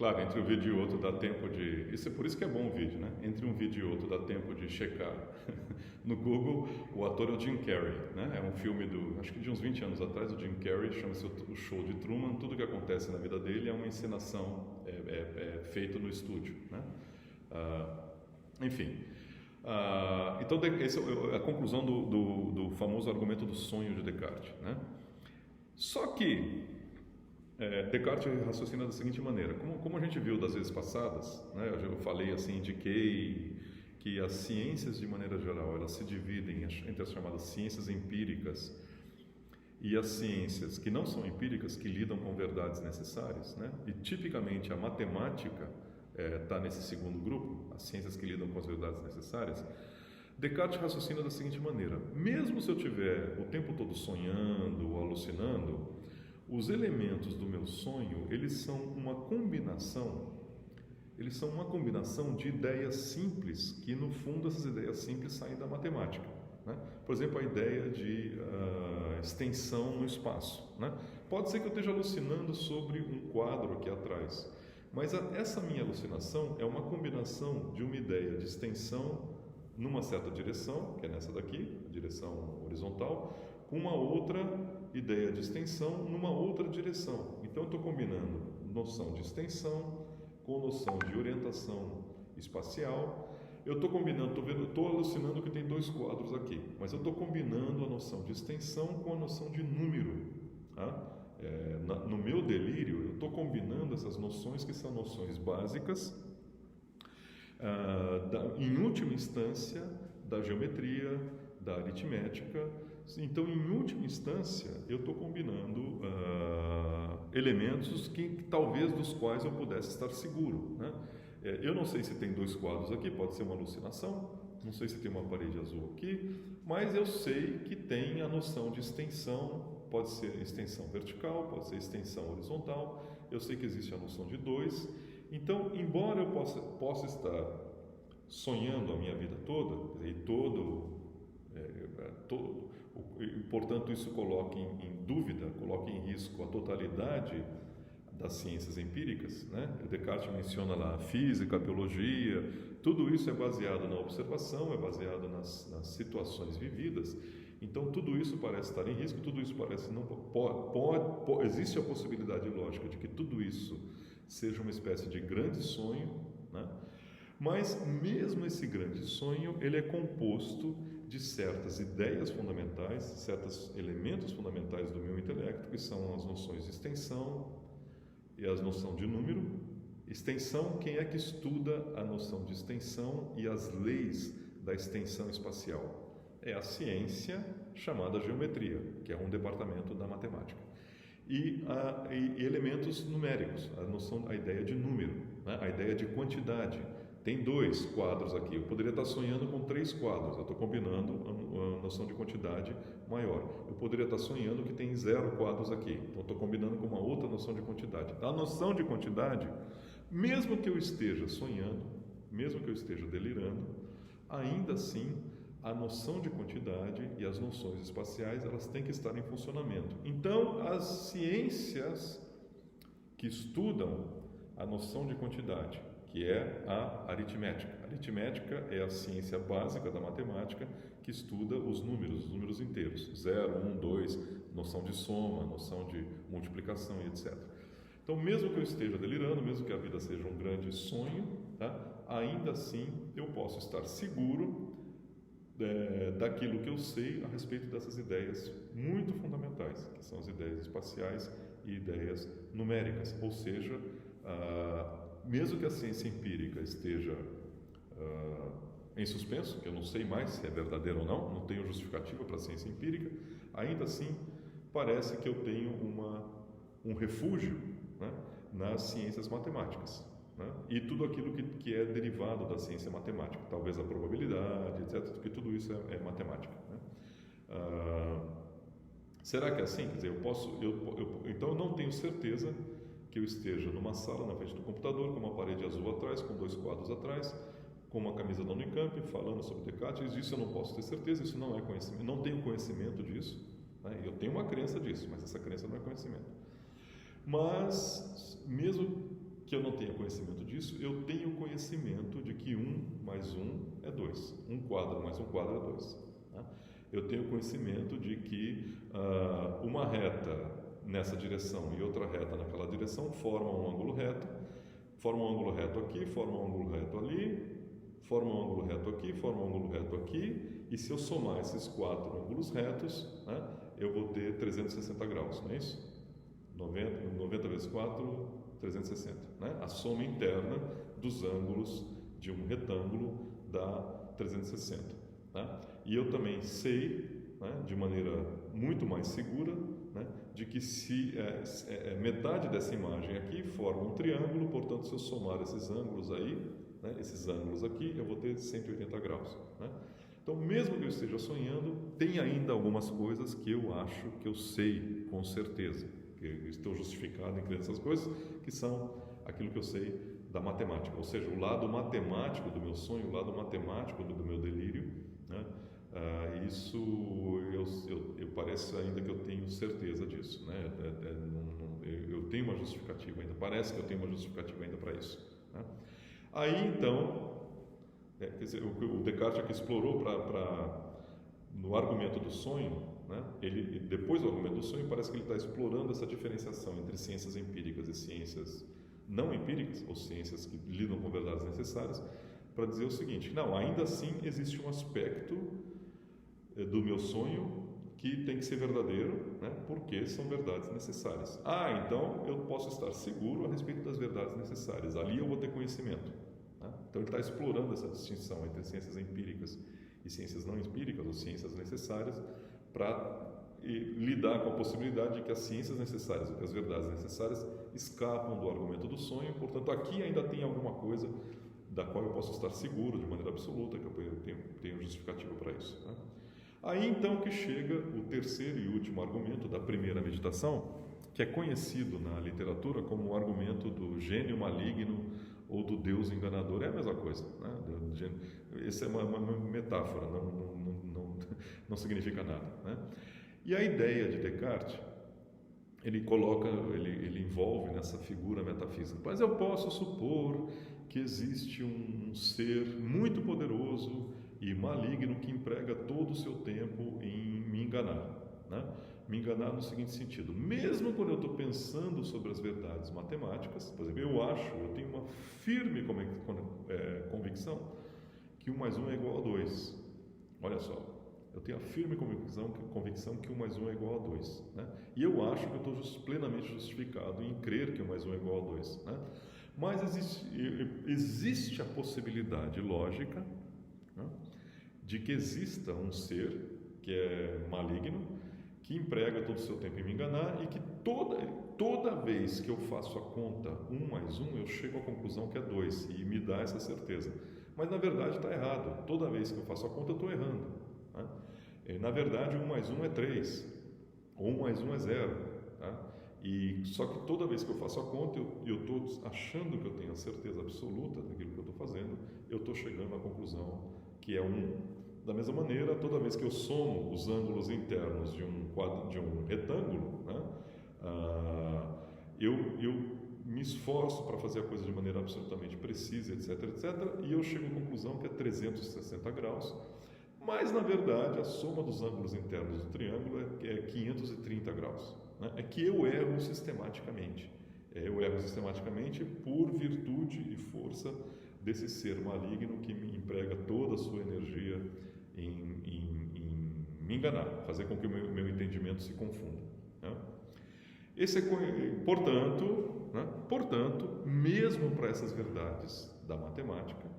Claro, entre um vídeo e outro dá tempo de... Isso é por isso que é bom o vídeo, né? Entre um vídeo e outro dá tempo de checar. No Google, o ator é o Jim Carrey, né? É um filme acho que de uns 20 anos atrás, o Jim Carrey, chama-se O Show de Truman. Tudo que acontece na vida dele é uma encenação feita no estúdio, né? Enfim. Então, essa é a conclusão do famoso argumento do sonho de Descartes, né? Só que Descartes raciocina da seguinte maneira, como a gente viu das vezes passadas, né, eu falei assim, indiquei que as ciências de maneira geral, elas se dividem entre as chamadas ciências empíricas e as ciências que não são empíricas, que lidam com verdades necessárias, né? E tipicamente a matemática está nesse segundo grupo, as ciências que lidam com as verdades necessárias. Descartes raciocina da seguinte maneira, mesmo se eu estiver o tempo todo sonhando ou alucinando, os elementos do meu sonho, eles são uma combinação de ideias simples, que no fundo essas ideias simples saem da matemática, né? Por exemplo, a ideia de extensão no espaço, né? Pode ser que eu esteja alucinando sobre um quadro aqui atrás, mas essa minha alucinação é uma combinação de uma ideia de extensão numa certa direção, que é nessa daqui, a direção horizontal, com uma outra ideia de extensão numa outra direção. Então eu estou combinando noção de extensão com noção de orientação espacial. Eu estou combinando, estou alucinando que tem dois quadros aqui, mas eu estou combinando a noção de extensão com a noção de número, tá? No meu delírio, eu estou combinando essas noções que são noções básicas, em última instância, da geometria, da aritmética. Então, em última instância, eu estou combinando elementos que talvez dos quais eu pudesse estar seguro, né? Eu não sei se tem dois quadros aqui, pode ser uma alucinação, não sei se tem uma parede azul aqui, mas eu sei que tem a noção de extensão, pode ser extensão vertical, pode ser extensão horizontal, eu sei que existe a noção de dois. Então, embora eu possa estar sonhando a minha vida toda, e portanto isso coloque em dúvida, coloque em risco a totalidade das ciências empíricas, né? Descartes menciona lá a física, a biologia, tudo isso é baseado na observação, é baseado nas situações vividas. Então tudo isso parece estar em risco, tudo isso parece não existe a possibilidade lógica de que tudo isso seja uma espécie de grande sonho, né? Mas mesmo esse grande sonho, ele é composto de certas ideias fundamentais, certos elementos fundamentais do meu intelecto, que são as noções de extensão e as noções de número. Extensão, quem é que estuda a noção de extensão e as leis da extensão espacial? É a ciência chamada geometria, que é um departamento da matemática. E elementos numéricos, a ideia de número, né? A ideia de quantidade. Tem dois quadros aqui, eu poderia estar sonhando com três quadros, eu estou combinando a noção de quantidade maior. Eu poderia estar sonhando que tem 0 quadros aqui, então estou combinando com uma outra noção de quantidade. A noção de quantidade, mesmo que eu esteja sonhando, mesmo que eu esteja delirando, ainda assim a noção de quantidade e as noções espaciais, elas têm que estar em funcionamento. Então, as ciências que estudam a noção de quantidade, que é a aritmética. A aritmética é a ciência básica da matemática que estuda os números inteiros. 0, 1, 2, noção de soma, noção de multiplicação e etc. Então, mesmo que eu esteja delirando, mesmo que a vida seja um grande sonho, tá? Ainda assim eu posso estar seguro daquilo que eu sei a respeito dessas ideias muito fundamentais, que são as ideias espaciais e ideias numéricas. Ou seja, mesmo que a ciência empírica esteja em suspenso, que eu não sei mais se é verdadeiro ou não tenho justificativa para a ciência empírica, ainda assim parece que eu tenho um refúgio, né, nas ciências matemáticas, né, e tudo aquilo que é derivado da ciência matemática, talvez a probabilidade, etc., porque tudo isso é matemática, né? Será que é assim? Quer dizer, então eu não tenho certeza que eu esteja numa sala na frente do computador, com uma parede azul atrás, com dois quadros atrás, com uma camisa da Unicamp, falando sobre Descartes. Isso eu não posso ter certeza, isso não é conhecimento, não tenho conhecimento disso, né? Eu tenho uma crença disso, mas essa crença não é conhecimento. Mas, mesmo que eu não tenha tenha conhecimento disso, eu tenho conhecimento de que 1 mais 1 é 2. 1 quadro mais 1 quadro é 2. Tá? Eu tenho conhecimento de que uma reta nessa direção e outra reta naquela direção formam um ângulo reto, forma um ângulo reto aqui, forma um ângulo reto ali, forma um ângulo reto aqui, forma um ângulo reto aqui, e se eu somar esses 4 ângulos retos, né, eu vou ter 360 graus, não é isso? 90 vezes 4, 360. Né? A soma interna dos ângulos de um retângulo dá 360. Né? E eu também sei, né, de maneira muito mais segura, né, de que se metade dessa imagem aqui forma um triângulo, portanto, se eu somar esses ângulos aí, né, esses ângulos aqui, eu vou ter 180 graus. Né? Então, mesmo que eu esteja sonhando, tem ainda algumas coisas que eu acho que eu sei com certeza, que eu estou justificado em crer nessas coisas, que são aquilo que eu sei da matemática, ou seja, o lado matemático do meu sonho, o lado matemático do meu delírio, né? Isso eu parece ainda que eu tenho certeza disso, né? Eu tenho uma justificativa ainda, parece que eu tenho uma justificativa ainda para isso, né? Aí então, quer dizer, o Descartes aqui explorou no argumento do sonho, né? Ele, depois do argumento do sonho, parece que ele está explorando essa diferenciação entre ciências empíricas e ciências não empíricas, ou ciências que lidam com verdades necessárias, para dizer o seguinte: não, ainda assim existe um aspecto do meu sonho que tem que ser verdadeiro, né? Porque são verdades necessárias. Então eu posso estar seguro a respeito das verdades necessárias. Ali eu vou ter conhecimento. Né? Então ele está explorando essa distinção entre ciências empíricas e ciências não empíricas, ou ciências necessárias, para lidar com a possibilidade de que as ciências necessárias, ou que as verdades necessárias, escapam do argumento do sonho. Portanto, aqui ainda tem alguma coisa da qual eu posso estar seguro de maneira absoluta, que eu tenho justificativa para isso. Né? Aí então que chega o terceiro e último argumento da primeira meditação, que é conhecido na literatura como o argumento do gênio maligno ou do Deus enganador. É a mesma coisa, né? Essa é uma metáfora, não significa nada, né? E a ideia de Descartes, ele envolve nessa figura metafísica. Mas eu posso supor que existe um ser muito poderoso e maligno que emprega todo o seu tempo em me enganar, né? Me enganar no seguinte sentido: mesmo quando eu estou pensando sobre as verdades matemáticas, por exemplo, eu tenho uma firme convicção que 1 mais 1 é igual a 2. Olha só, eu tenho a firme convicção que 1 mais 1 é igual a 2. Né? E eu acho que eu estou plenamente justificado em crer que 1 mais 1 é igual a 2. Né? Mas existe a possibilidade lógica, né, de que exista um ser que é maligno, que emprega todo o seu tempo em me enganar, e que toda vez que eu faço a conta 1 mais 1, eu chego à conclusão que é 2, e me dá essa certeza. Mas na verdade está errado. Toda vez que eu faço a conta, eu estou errando. Né? Na verdade, 1 mais 1 é 3, ou 1 mais 1 é 0. Tá? Só que toda vez que eu faço a conta, eu estou achando que eu tenho a certeza absoluta daquilo que eu estou fazendo, eu estou chegando à conclusão que é 1. Da mesma maneira, toda vez que eu somo os ângulos internos de um retângulo, né, eu me esforço para fazer a coisa de maneira absolutamente precisa, etc, e eu chego à conclusão que é 360 graus, mas na verdade a soma dos ângulos internos do triângulo é 530 graus. Né? É que eu erro sistematicamente. Eu erro sistematicamente por virtude e força desse ser maligno que me emprega toda a sua energia em me enganar, fazer com que o meu entendimento se confunda. Né? Portanto, mesmo para essas verdades da matemática,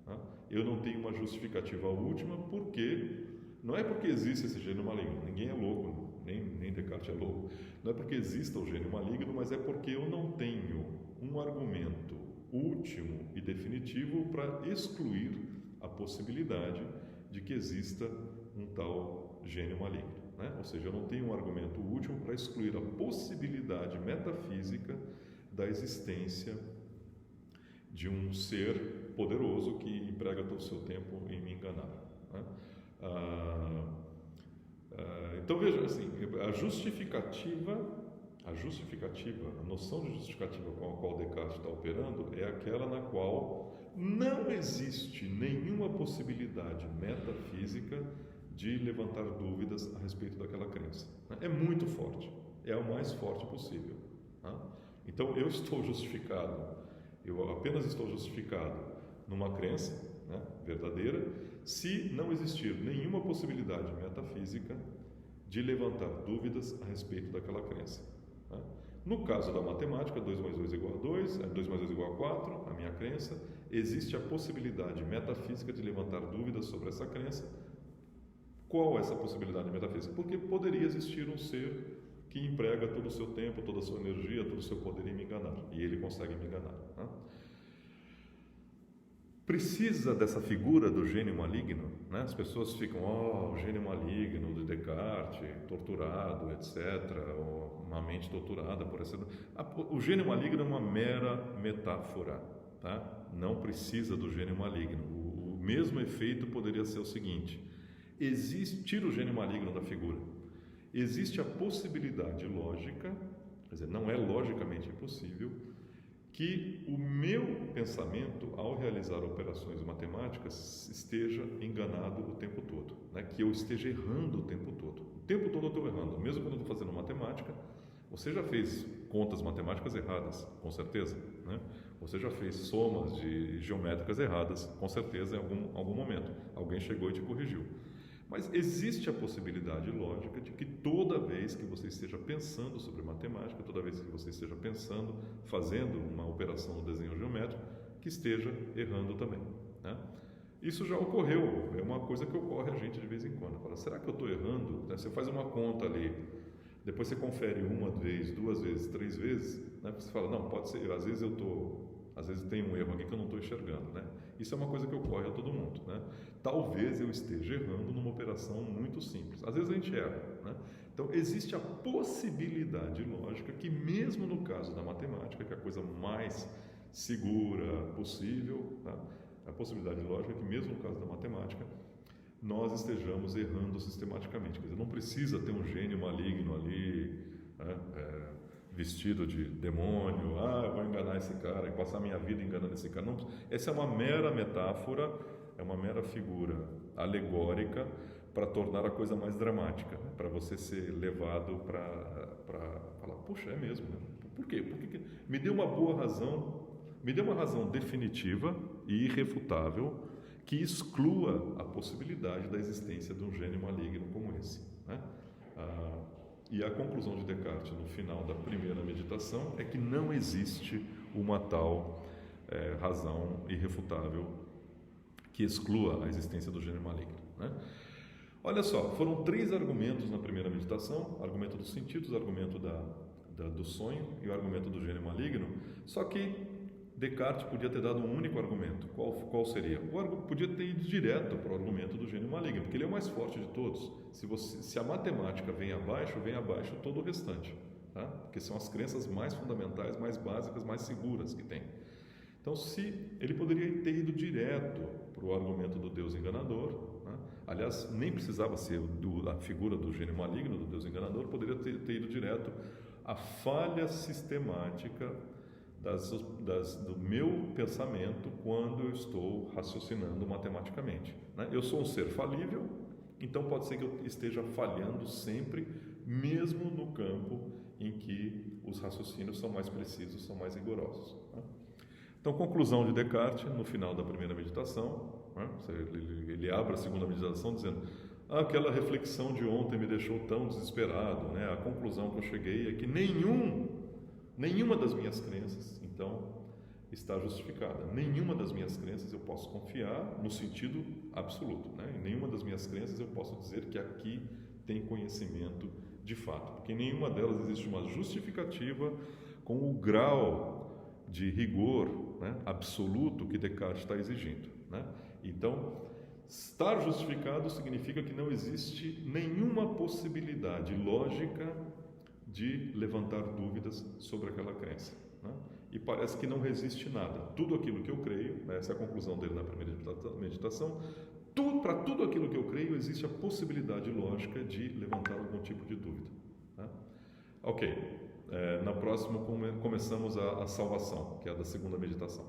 né, eu não tenho uma justificativa última, porque não é porque existe esse gênio maligno, ninguém é louco, nem Descartes é louco, não é porque exista o gênio maligno, mas é porque eu não tenho um argumento último e definitivo para excluir a possibilidade de que exista um tal gênio maligno, né? Ou seja, eu não tenho um argumento último para excluir a possibilidade metafísica da existência de um ser poderoso que emprega todo o seu tempo em me enganar, né? Então veja assim, a justificativa a justificativa, a noção de justificativa com a qual Descartes está operando é aquela na qual não existe nenhuma possibilidade metafísica de levantar dúvidas a respeito daquela crença. É muito forte, é o mais forte possível. Então eu estou justificado, eu apenas estou justificado numa crença, né, verdadeira, se não existir nenhuma possibilidade metafísica de levantar dúvidas a respeito daquela crença. No caso da matemática, 2 mais 2 é igual a 2, 2 mais 2 é igual a 4, a minha crença, existe a possibilidade metafísica de levantar dúvidas sobre essa crença. Qual é essa possibilidade metafísica? Porque poderia existir um ser que emprega todo o seu tempo, toda a sua energia, todo o seu poder em me enganar, e ele consegue me enganar. Precisa dessa figura do gênio maligno, né? As pessoas ficam, o gênio maligno de Descartes, torturado, etc., ou uma mente torturada por essa... O gênio maligno é uma mera metáfora, tá? Não precisa do gênio maligno. O mesmo efeito poderia ser o seguinte: tira o gênio maligno da figura. Existe a possibilidade lógica, quer dizer, não é logicamente impossível, que o meu pensamento, ao realizar operações matemáticas, esteja enganado o tempo todo, né? Que eu esteja errando o tempo todo. O tempo todo eu estou errando, mesmo quando eu estou fazendo matemática. Você já fez contas matemáticas erradas, com certeza, né? Você já fez somas de geométricas erradas, com certeza, em algum momento. Alguém chegou e te corrigiu. Mas existe a possibilidade lógica de que toda vez que você esteja pensando sobre matemática, toda vez que você esteja pensando, fazendo uma operação no desenho geométrico, que esteja errando também, né? Isso já ocorreu, é uma coisa que ocorre a gente de vez em quando. Fala, será que eu estou errando? Você faz uma conta ali, depois você confere uma vez, 2 vezes, 3 vezes, né? Você fala, não, pode ser, às vezes tem um erro aqui que eu não estou enxergando, né? Isso é uma coisa que ocorre a todo mundo, né? Talvez eu esteja errando numa operação muito simples. Às vezes a gente erra, né? Então existe a possibilidade lógica que, mesmo no caso da matemática, que é a coisa mais segura possível, tá? A possibilidade lógica é que, mesmo no caso da matemática, nós estejamos errando sistematicamente. Quer dizer, não precisa ter um gênio maligno ali, né? Vestido de demônio, eu vou enganar esse cara, e passar minha vida enganando esse cara. Não, essa é uma mera metáfora, é uma mera figura alegórica para tornar a coisa mais dramática, né? Para você ser levado para falar, puxa, é mesmo, né? Por quê? Porque me deu uma boa razão, me deu uma razão definitiva e irrefutável que exclua a possibilidade da existência de um gênio maligno como esse, né? E a conclusão de Descartes no final da primeira meditação é que não existe uma tal razão irrefutável que exclua a existência do gênio maligno, né? Olha só, foram 3 argumentos na primeira meditação: argumento dos sentidos, argumento do sonho e o argumento do gênio maligno. Só que Descartes podia ter dado um único argumento. Qual seria? Podia ter ido direto para o argumento do gênio maligno, porque ele é o mais forte de todos. Se a matemática vem abaixo todo o restante, tá? Porque são as crenças mais fundamentais, mais básicas, mais seguras que tem. Então, ele poderia ter ido direto para o argumento do Deus enganador, né? Aliás, nem precisava ser a figura do gênio maligno, do Deus enganador, poderia ter ido direto à falha sistemática do meu pensamento quando eu estou raciocinando matematicamente, né? Eu sou um ser falível, então pode ser que eu esteja falhando sempre, mesmo no campo em que os raciocínios são mais precisos, são mais rigorosos, né? Então, conclusão de Descartes no final da primeira meditação, né? Ele abre a segunda meditação dizendo: aquela reflexão de ontem me deixou tão desesperado, né? A conclusão que eu cheguei é que nenhuma das minhas crenças, então, está justificada. Nenhuma das minhas crenças eu posso confiar no sentido absoluto, né? Em nenhuma das minhas crenças eu posso dizer que aqui tem conhecimento de fato, porque em nenhuma delas existe uma justificativa com o grau de rigor, né, absoluto que Descartes está exigindo, né? Então, estar justificado significa que não existe nenhuma possibilidade lógica de levantar dúvidas sobre aquela crença, né? E parece que não resiste nada. Tudo aquilo que eu creio, né, essa é a conclusão dele na primeira meditação, para tudo aquilo que eu creio existe a possibilidade lógica de levantar algum tipo de dúvida, né? Ok. Na próxima começamos a salvação, que é a da segunda meditação.